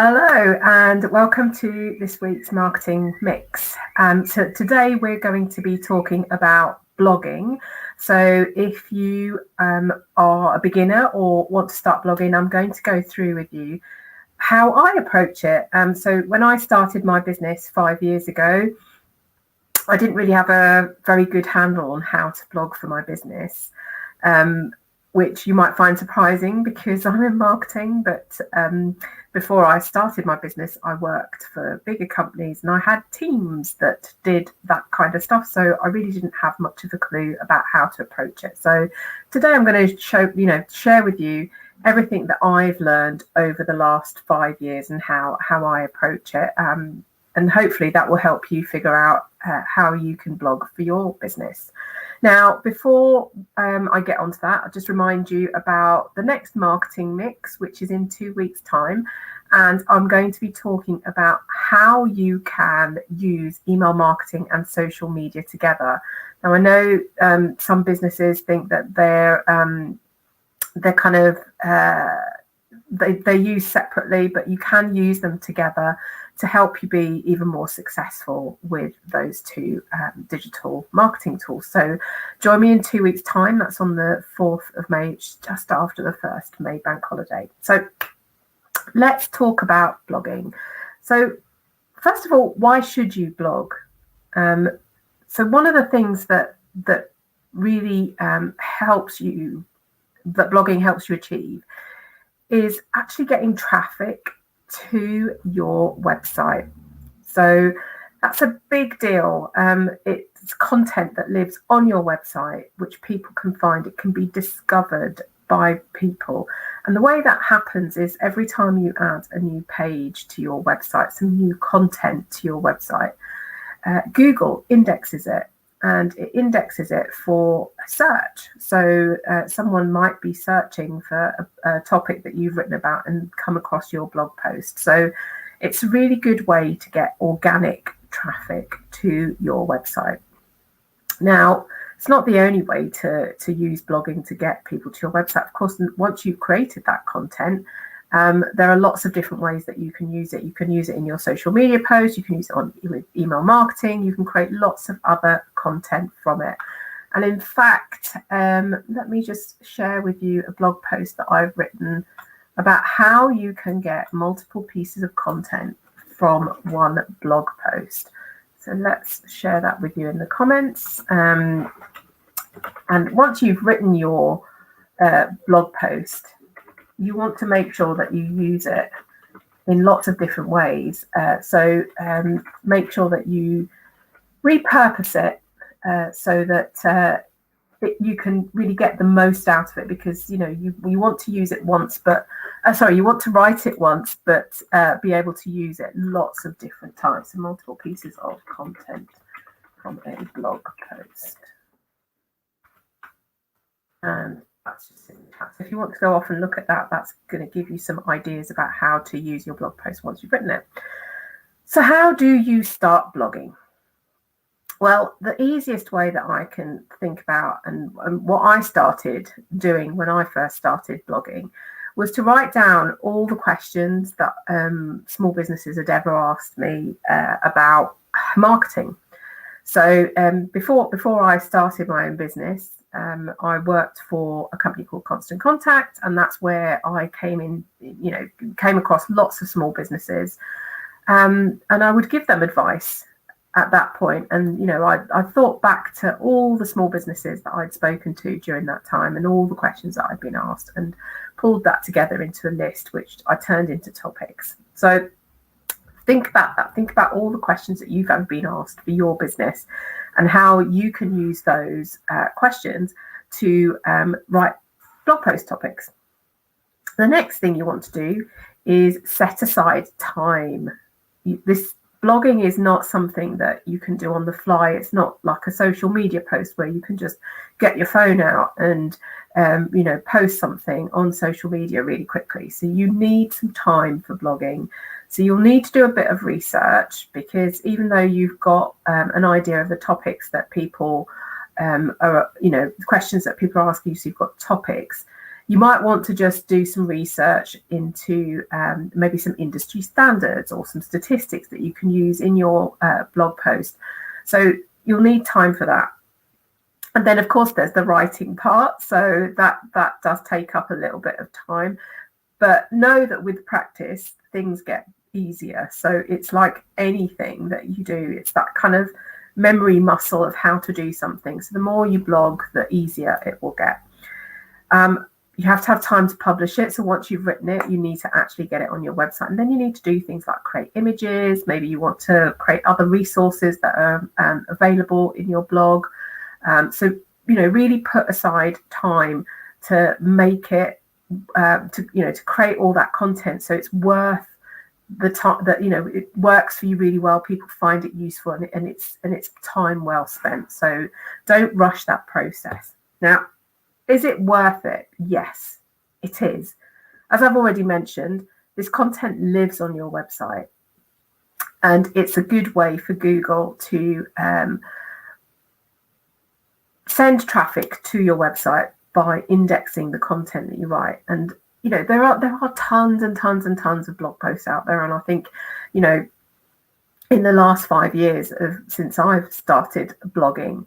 Hello and welcome to this week's marketing mix. So today we're going to be talking about blogging. So if you are a beginner or want to start blogging, I'm going to go through with you how I approach it. So when I started my business 5 years ago, I didn't really have a very good handle on how to blog for my business, which you might find surprising because I'm in marketing. But before I started my business, I worked for bigger companies and I had teams that did that kind of stuff. So I really didn't have much of a clue about how to approach it. So today I'm going to share with you everything that I've learned over the last 5 years and how I approach it. And hopefully that will help you figure out how you can blog for your business. Now, before I get onto that, I'll just remind you about the next marketing mix, which is in 2 weeks' time. And I'm going to be talking about how you can use email marketing and social media together. Now, I know some businesses think that they're kind of they're used separately, but you can use them together to help you be even more successful with those two digital marketing tools. So join me in 2 weeks' time. That's on the 4th of May, just after the 1st May bank holiday. So let's talk about blogging. So first of all, why should you blog? So one of the things that really helps you, that blogging helps you achieve, is actually getting traffic to your website. So that's a big deal. It's content that lives on your website, which people can find. It can be discovered by people. And the way that happens is every time you add a new page to your website, some new content to your website, Google indexes it. And it indexes it for a search. So someone might be searching for a topic that you've written about and come across your blog post. So it's a really good way to get organic traffic to your website. Now, it's not the only way to use blogging to get people to your website. Of course, once you've created that content, there are lots of different ways that you can use it. You can use it in your social media posts. You can use it on email marketing. You can create lots of other content from it. And in fact, let me just share with you a blog post that I've written about how you can get multiple pieces of content from one blog post. So let's share that with you in the comments. And once you've written your blog post, you want to make sure that you use it in lots of different ways. So make sure that you repurpose it so that you can really get the most out of it, because you want to use it once, but you want to write it once, but be able to use it lots of different times. So multiple pieces of content from a blog post. And that's just in the chat. So if you want to go off and look at that, that's going to give you some ideas about how to use your blog post once you've written it. So how do you start blogging? Well, the easiest way that I can think about, and what I started doing when I first started blogging, was to write down all the questions that small businesses had ever asked me about marketing. So before I started my own business, I worked for a company called Constant Contact, and that's where I came across lots of small businesses, and I would give them advice at that point. And I thought back to all the small businesses that I'd spoken to during that time and all the questions that I'd been asked, and pulled that together into a list, which I turned into topics. So think about that. Think about all the questions that you've ever been asked for your business and how you can use those questions to write blog post topics. The next thing you want to do is set aside time. This blogging is not something that you can do on the fly. It's not like a social media post where you can just get your phone out and post something on social media really quickly. So you need some time for blogging. So you'll need to do a bit of research, because even though you've got an idea of the topics that people are, questions that people are asking you, so you've got topics, You might want to just do some research into maybe some industry standards or some statistics that you can use in your blog post. So you'll need time for that. And then, of course, there's the writing part. So that does take up a little bit of time. But know that with practice, things get easier. So it's like anything that you do. It's that kind of memory muscle of how to do something. So the more you blog, the easier it will get. You have to have time to publish it. So once you've written it, you need to actually get it on your website. And then you need to do things like create images. Maybe you want to create other resources that are available in your blog. So, really put aside time to make it, to create all that content. So it's worth the time that, it works for you really well. People find it useful and it's time well spent. So don't rush that process. Now, is it worth it? Yes, it is. As I've already mentioned, this content lives on your website, and it's a good way for Google to send traffic to your website by indexing the content that you write. And there are tons and tons and tons of blog posts out there, and I think in the last 5 years since I've started blogging,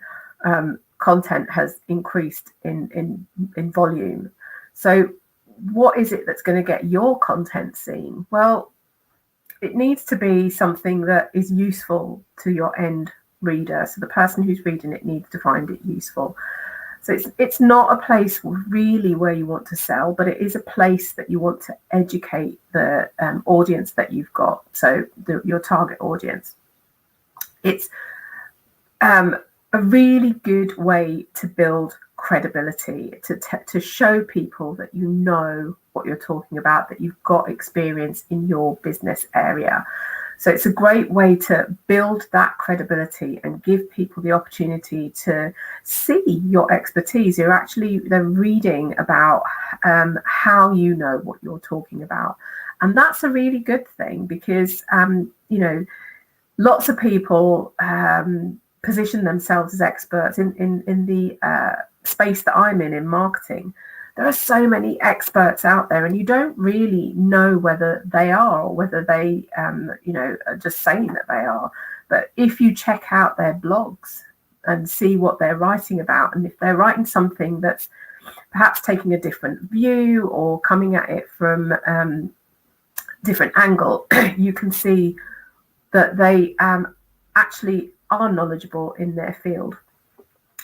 content has increased in volume. So what is it that's going to get your content seen? Well, it needs to be something that is useful to your end reader. So the person who's reading it needs to find it useful. So it's not a place really where you want to sell, but it is a place that you want to educate the audience that you've got. So your target audience. It's a really good way to build credibility, to show people that you know what you're talking about, that you've got experience in your business area. So it's a great way to build that credibility and give people the opportunity to see your expertise. They're reading about how you know what you're talking about. And that's a really good thing because, lots of people position themselves as experts in the space that I'm in marketing. There are so many experts out there, and you don't really know whether they are or whether they, are just saying that they are. But if you check out their blogs and see what they're writing about, and if they're writing something that's perhaps taking a different view or coming at it from different angle, you can see that they actually are knowledgeable in their field.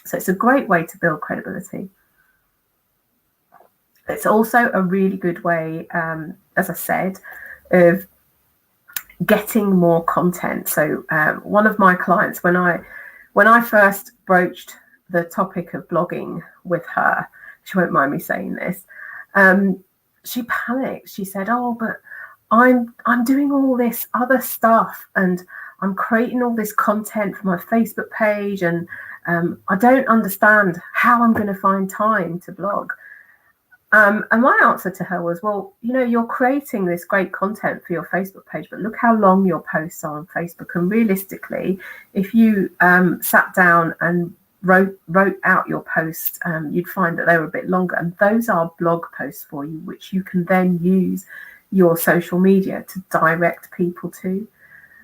So it's a great way to build credibility. It's also a really good way, as I said, of getting more content. So one of my clients, when I first broached the topic of blogging with her, she won't mind me saying this, she panicked. She said, "Oh, but I'm doing all this other stuff, and I'm creating all this content for my Facebook page, and I don't understand how I'm going to find time to blog." And my answer to her was, well, you're creating this great content for your Facebook page, but look how long your posts are on Facebook. And realistically, if you sat down and wrote out your posts, you'd find that they were a bit longer. And those are blog posts for you, which you can then use your social media to direct people to.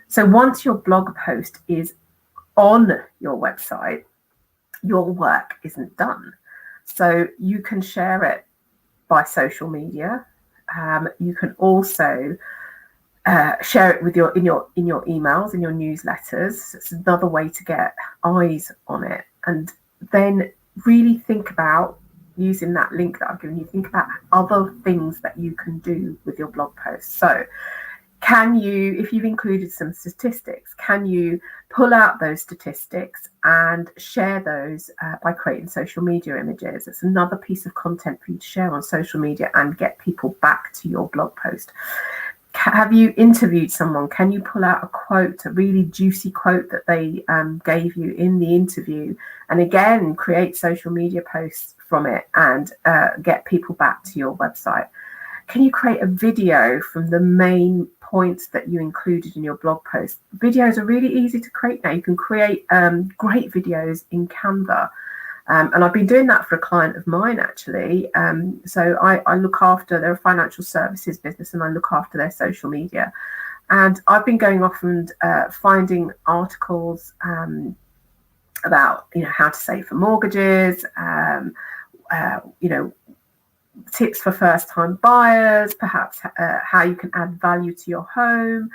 So once your blog post is on your website, your work isn't done. So you can share it by social media. You can also share it with in your emails, in your newsletters. So it's another way to get eyes on it. And then really think about using that link that I've given you. Think about other things that you can do with your blog post. So can you, if you've included some statistics, can you pull out those statistics and share those by creating social media images? It's another piece of content for you to share on social media and get people back to your blog post. Have you interviewed someone? Can you pull out a quote, a really juicy quote that they gave you in the interview, and again, create social media posts from it and get people back to your website? Can you create a video from the main points that you included in your blog post? Videos are really easy to create now. You can create great videos in Canva. And I've been doing that for a client of mine, actually. So I look after their financial services business, and I look after their social media. And I've been going off and finding articles about, how to save for mortgages, tips for first-time buyers, perhaps how you can add value to your home.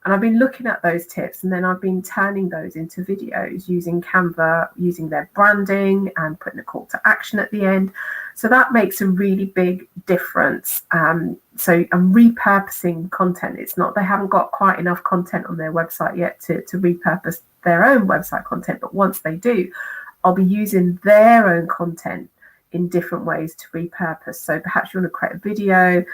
And I've been looking at those tips, and then I've been turning those into videos using Canva, using their branding and putting a call to action at the end. So that makes a really big difference. So I'm repurposing content. It's not, they haven't got quite enough content on their website yet to repurpose their own website content. But once they do, I'll be using their own content in different ways to repurpose. So perhaps you want to create a video,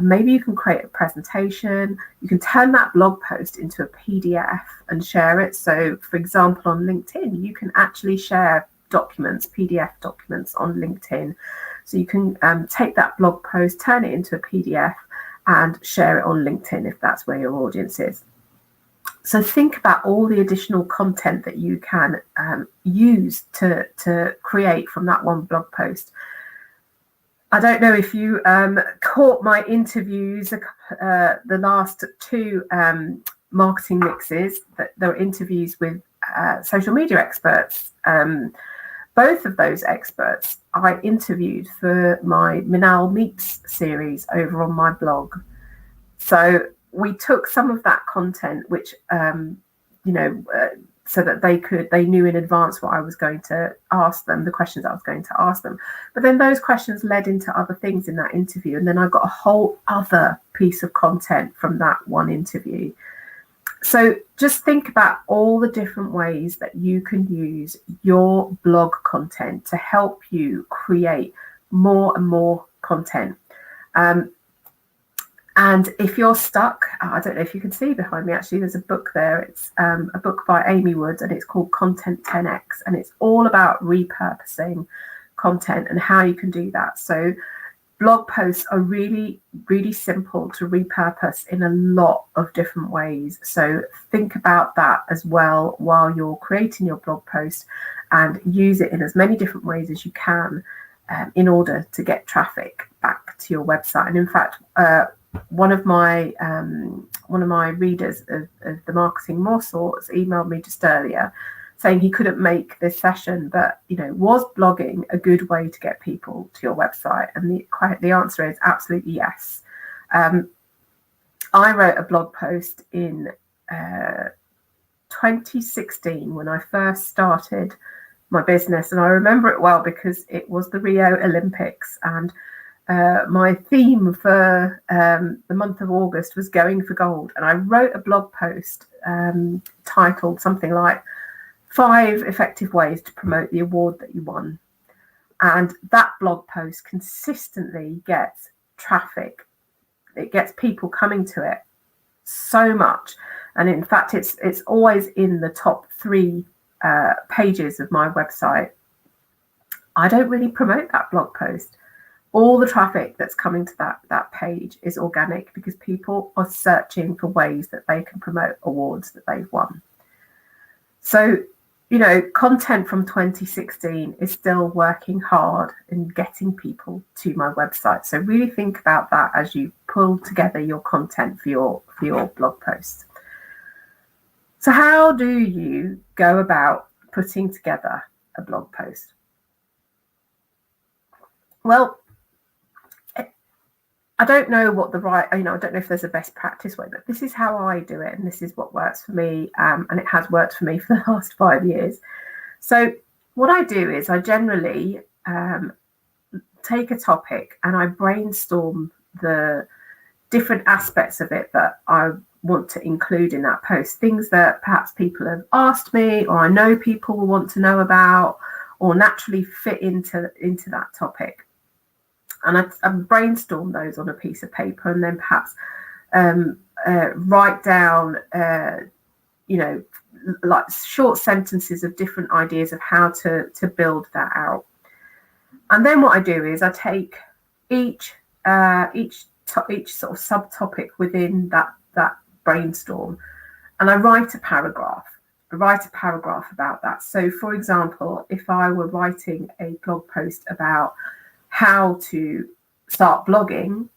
maybe you can create a presentation, you can turn that blog post into a PDF and share it. So for example, on LinkedIn, you can actually share documents, PDF documents on LinkedIn. So you can take that blog post, turn it into a PDF and share it on LinkedIn if that's where your audience is. So think about all the additional content that you can use to create from that one blog post. I don't know if you caught my interviews, the last two marketing mixes, that there were interviews with social media experts. Both of those experts I interviewed for my Minal Meets series over on my blog. So we took some of that content, which, so that they knew in advance what I was going to ask them, the questions I was going to ask them. But then those questions led into other things in that interview. And then I got a whole other piece of content from that one interview. So just think about all the different ways that you can use your blog content to help you create more and more content. And if you're stuck, I don't know if you can see behind me, actually, there's a book there. It's a book by Amy Woods, and it's called Content 10X. And it's all about repurposing content and how you can do that. So blog posts are really, really simple to repurpose in a lot of different ways. So think about that as well while you're creating your blog post, and use it in as many different ways as you can in order to get traffic back to your website. And in fact, one of my readers of the Marketing Morsel emailed me just earlier saying he couldn't make this session, but was blogging a good way to get people to your website? And the answer is absolutely yes. I wrote a blog post in 2016 when I first started my business, and I remember it well because it was the Rio Olympics, and my theme for the month of August was going for gold. And I wrote a blog post titled something like 5 effective ways to promote the award that you won. And that blog post consistently gets traffic. It gets people coming to it so much. And in fact, it's always in the top 3 pages of my website. I don't really promote that blog post. All the traffic that's coming to that page is organic, because people are searching for ways that they can promote awards that they've won. So, content from 2016 is still working hard in getting people to my website. So really think about that as you pull together your content for your blog posts. So how do you go about putting together a blog post? Well, I don't know what I don't know if there's a best practice way, but this is how I do it, and this is what works for me, and it has worked for me for the last 5 years. So what I do is I generally take a topic and I brainstorm the different aspects of it that I want to include in that post, things that perhaps people have asked me, or I know people will want to know about, or naturally fit into that topic. And I brainstorm those on a piece of paper, and then perhaps write down, like short sentences of different ideas of how to build that out. And then what I do is I take each sort of subtopic within that brainstorm, and I write a paragraph. write a paragraph about that. So, for example, if I were writing a blog post about how to start blogging,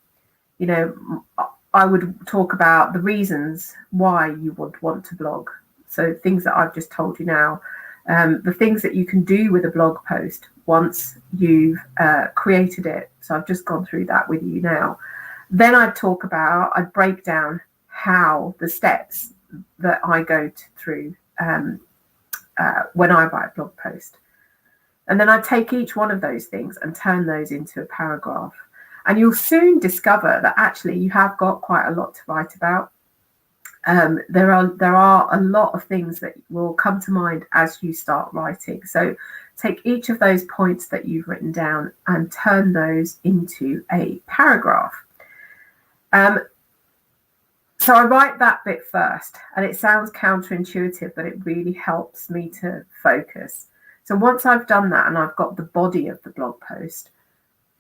I would talk about the reasons why you would want to blog. So things that I've just told you now, the things that you can do with a blog post once you've created it. So I've just gone through that with you now. Then I'd break down how the steps that I go through when I write a blog post. And then I'd take each one of those things and turn those into a paragraph. And you'll soon discover that actually you have got quite a lot to write about. There are a lot of things that will come to mind as you start writing. So take each of those points that you've written down and turn those into a paragraph. So I write that bit first, and it sounds counterintuitive, but it really helps me to focus. So once I've done that and I've got the body of the blog post,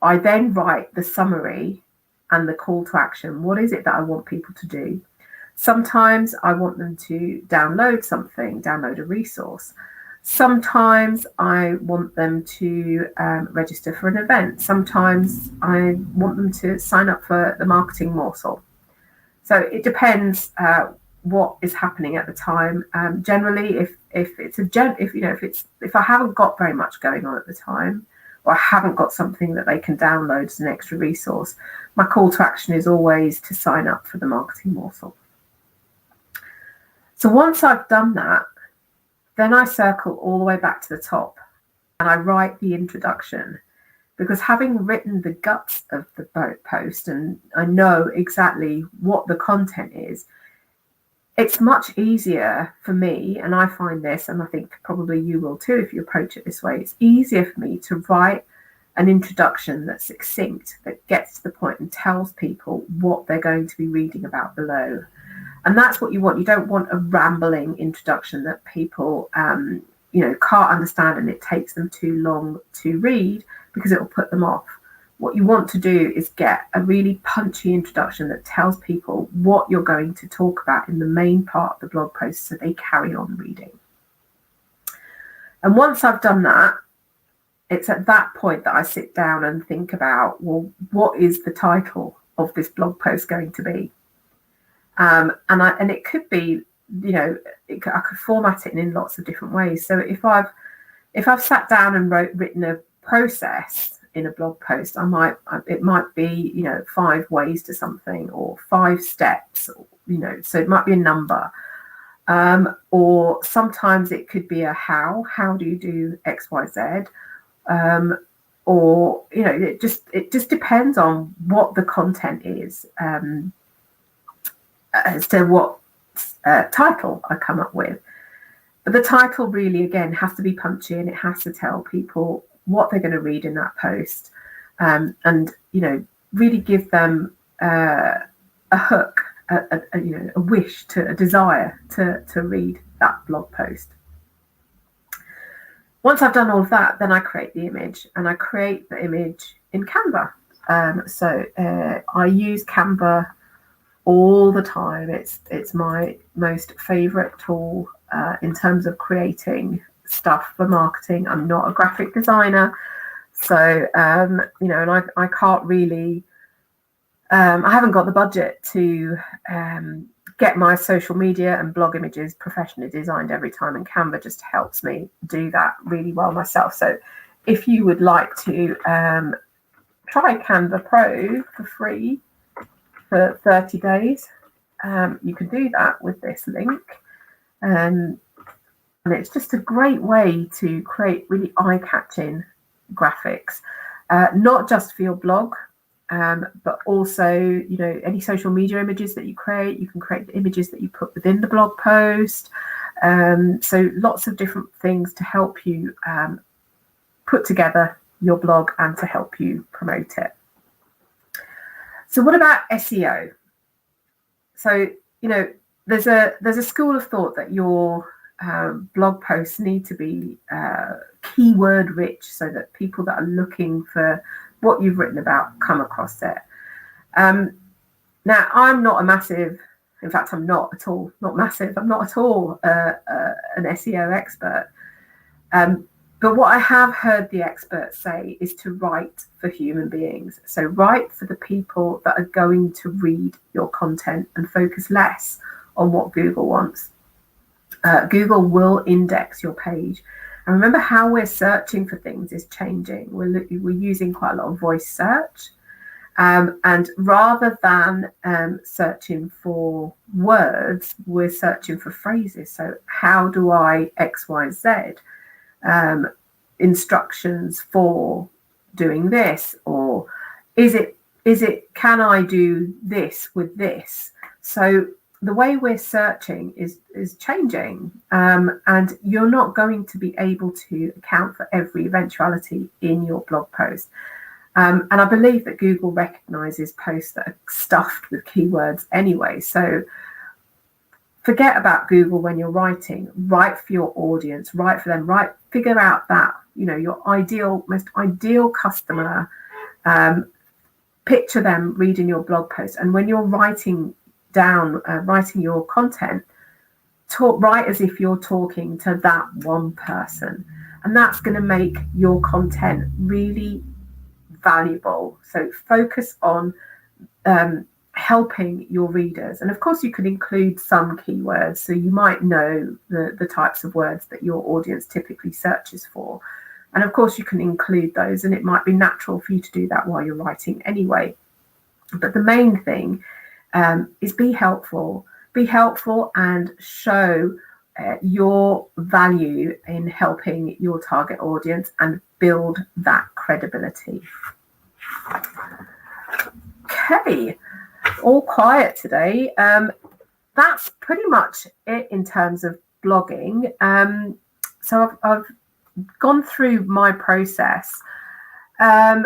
I then write the summary and the call to action. What is it that I want people to do? Sometimes I want them to download something, download a resource. Sometimes I want them to register for an event. Sometimes I want them to sign up for the marketing morsel. So it depends what is happening at the time. Generally, if I haven't got very much going on at the time, or I haven't got something that they can download as an extra resource, my call to action is always to sign up for the marketing morsel. So once I've done that, then I circle all the way back to the top and I write the introduction, because having written the guts of the post and I know exactly what the content is, it's much easier for me, and I find this, and I think probably you will too if you approach it this way, it's easier for me to write an introduction that's succinct, that gets to the point and tells people what they're going to be reading about below. And that's what you want. You don't want a rambling introduction that people can't understand and it takes them too long to read because it will put them off. What you want to do is get a really punchy introduction that tells people what you're going to talk about in the main part of the blog post so they carry on reading. And once I've done that, it's at that point that I sit down and think about, well, what is the title of this blog post going to be? And it could be, I could format it in lots of different ways. So if I've sat down and written a process in a blog post, it might be 5 ways to something, or 5 steps, so it might be a number, or sometimes it could be a how do you do XYZ, or it just depends on what the content is, as to what title I come up with. But the title really, again, has to be punchy and it has to tell people what they're going to read in that post, and really give them a hook, a wish, a desire to read that blog post. Once I've done all of that, then I create the image, and I create the image in Canva. So I use Canva all the time. It's my most favorite tool in terms of creating stuff for marketing. I'm not a graphic designer, so and I can't really I haven't got the budget to get my social media and blog images professionally designed every time, and Canva just helps me do that really well myself. So if you would like to try Canva Pro for free for 30 days, you can do that with this link. And it's just a great way to create really eye-catching graphics, not just for your blog, but also, any social media images that you create. You can create the images that you put within the blog post. So lots of different things to help you put together your blog and to help you promote it. So what about SEO? So, there's a school of thought that your blog posts need to be keyword rich, so that people that are looking for what you've written about come across it. Now, I'm not a massive In fact, I'm not at all, not massive. I'm not at all an SEO expert. But what I have heard the experts say is to write for human beings. So write for the people that are going to read your content and focus less on what Google wants. Google will index your page. And remember how we're searching for things is changing. We're using quite a lot of voice search. And rather than searching for words, we're searching for phrases. So how do I X, Y, Z? Instructions for doing this, or is it can I do this with this? So the way we're searching is changing, and you're not going to be able to account for every eventuality in your blog post. And I believe that Google recognizes posts that are stuffed with keywords anyway. So forget about Google when you're writing. Write for your audience, write for them, figure out that, your most ideal customer, picture them reading your blog post. And when you're writing your content, write as if you're talking to that one person. And that's going to make your content really valuable. So focus on helping your readers. And of course, you can include some keywords. So you might know the types of words that your audience typically searches for. And of course, you can include those, and it might be natural for you to do that while you're writing anyway. But the main thing is be helpful. Be helpful and show your value in helping your target audience and build that credibility. Okay, all quiet today. That's pretty much it in terms of blogging. So I've gone through my process. I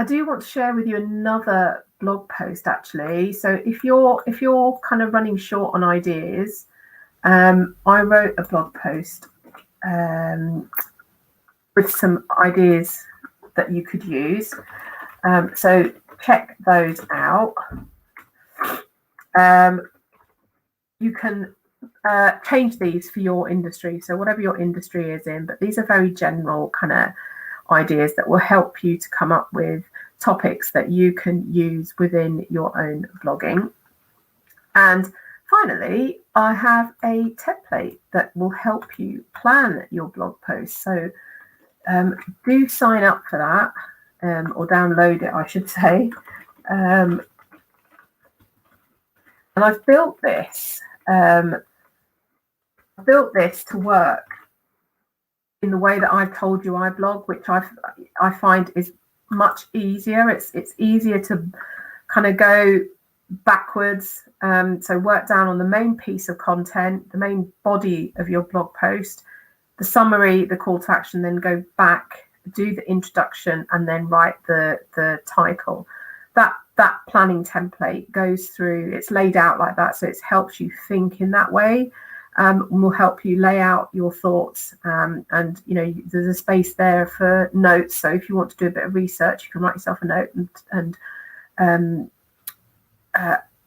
do want to share with you another blog post actually. So if you're kind of running short on ideas, I wrote a blog post with some ideas that you could use. So check those out. You can change these for your industry. So whatever your industry is in, but these are very general kind of ideas that will help you to come up with topics that you can use within your own blogging. And finally, I have a template that will help you plan your blog posts. So do sign up for that, or download it, I should say. And I've built this. To work in the way that I've told you I blog, which I find is much easier. It's easier to kind of go backwards. So work down on the main piece of content, the main body of your blog post, the summary, the call to action, then go back, do the introduction, and then write the title. That planning template goes through, it's laid out like that, so it helps you think in that way, and will help you lay out your thoughts, and there's a space there for notes. So if you want to do a bit of research, you can write yourself a note and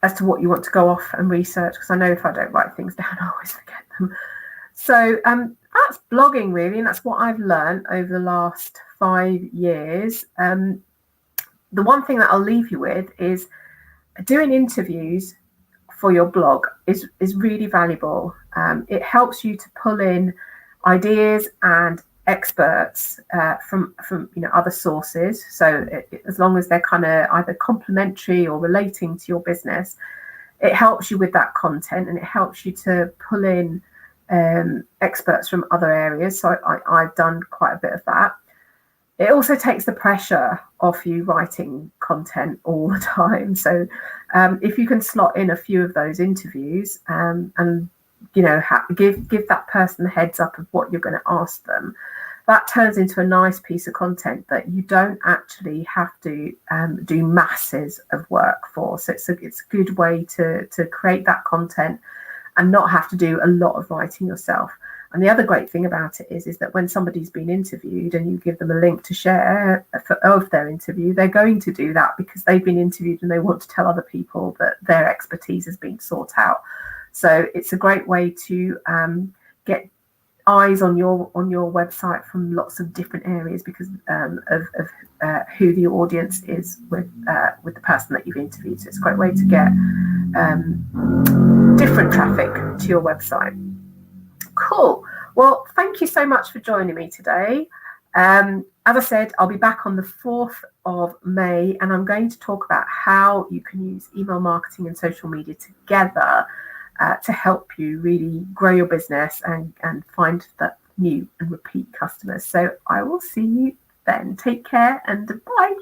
as to what you want to go off and research, because I know if I don't write things down, I always forget them. So that's blogging really, and that's what I've learned over the last 5 years. The one thing that I'll leave you with is doing interviews for your blog is really valuable. It helps you to pull in ideas and experts from other sources. So as long as they're kind of either complementary or relating to your business, it helps you with that content, and it helps you to pull in experts from other areas. So I've done quite a bit of that. It also takes the pressure off you writing content all the time. So if you can slot in a few of those interviews and give that person the heads up of what you're going to ask them, that turns into a nice piece of content that you don't actually have to do masses of work for. So it's a good way to create that content and not have to do a lot of writing yourself. And the other great thing about it is that when somebody's been interviewed and you give them a link to share of their interview, they're going to do that because they've been interviewed and they want to tell other people that their expertise has been sought out. So it's a great way to get eyes on your website from lots of different areas because of who the audience is with the person that you've interviewed. So it's a great way to get different traffic to your website. Cool. Well, thank you so much for joining me today. As I said, I'll be back on the 4th of May, and I'm going to talk about how you can use email marketing and social media together to help you really grow your business and find that new and repeat customers. So I will see you then. Take care and bye.